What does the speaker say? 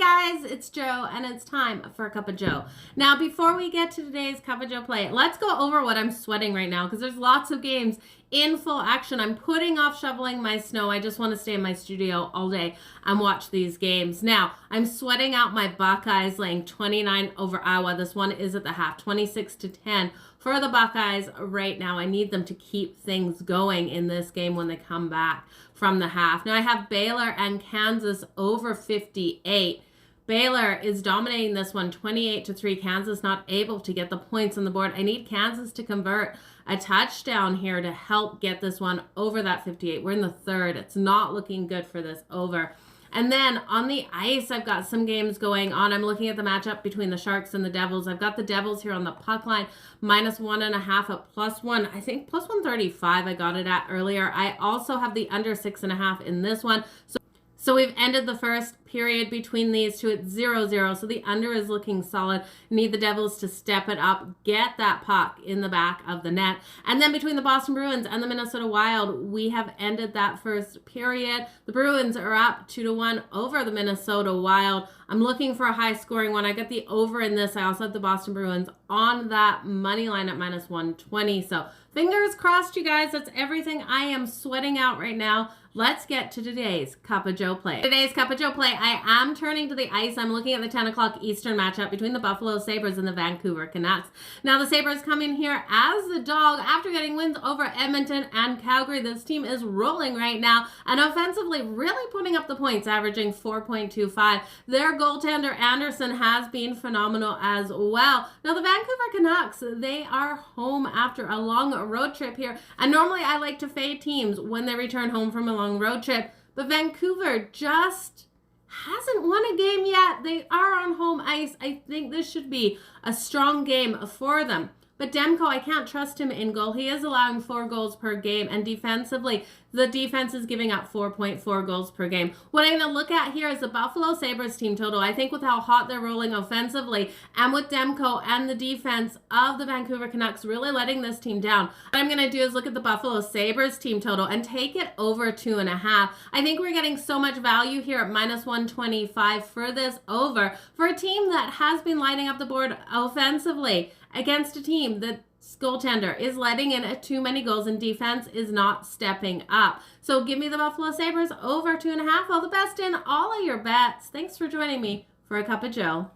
guys, it's Joe, and it's time for a Cup of Joe. Now, before we get to today's Cup of Joe play, let's go over what I'm sweating right now, because there's lots of games in full action. I'm putting off shoveling my snow. I just want to stay in my studio all day and watch these games. Now, I'm sweating out my Buckeyes laying 29 over Iowa. This one is at the half, 26-10 for the Buckeyes right now. I need them to keep things going in this game when they come back from the half. Now, I have Baylor and Kansas over 58. Baylor is dominating this one 28-3. Kansas not able to get the points on the board. I need Kansas to convert a touchdown here to help get this one over that 58. We're in the third. It's not looking good for this over. And then on the ice, I've got some games going on. I'm looking at the matchup between the Sharks and the Devils. I've got the Devils here on the puck line, -1.5 at +1. I think +135 I got it at earlier. I also have the under 6.5 in this one. So we've ended the first period between these two at 0-0. So the under is looking solid. Need the Devils to step it up, get that puck in the back of the net. And then between the Boston Bruins and the Minnesota Wild, we have ended that first period. The Bruins are up 2-1 over the Minnesota Wild. I'm looking for a high scoring one. I got the over in this. I also have the Boston Bruins on that money line at -120. So fingers crossed, you guys. That's everything I am sweating out right now. Let's get to today's Cup of Joe play. Today's Cup of Joe play, I am turning to the ice. I'm looking at the 10 o'clock Eastern matchup between the Buffalo Sabres and the Vancouver Canucks. Now, the Sabres come in here as the dog after getting wins over Edmonton and Calgary. This team is rolling right now and offensively really putting up the points, averaging 4.25. Their goaltender Anderson has been phenomenal as well. Now, the Vancouver Canucks, they are home after a long road trip here. And normally I like to fade teams when they return home from a long road trip, but Vancouver just hasn't won a game yet. They are on home ice. I think this should be a strong game for them. But Demko, I can't trust him in goal. He is allowing 4 goals per game, and defensively, the defense is giving up 4.4 goals per game. What I'm going to look at here is the Buffalo Sabres team total. I think with how hot they're rolling offensively and with Demko and the defense of the Vancouver Canucks really letting this team down, what I'm going to do is look at the Buffalo Sabres team total and take it over 2.5. I think we're getting so much value here at -125 for this over for a team that has been lighting up the board offensively against a team that goaltender is letting in too many goals and defense is not stepping up. So give me the Buffalo Sabres over 2.5. All the best in all of your bets. Thanks for joining me for a Cup of Joe.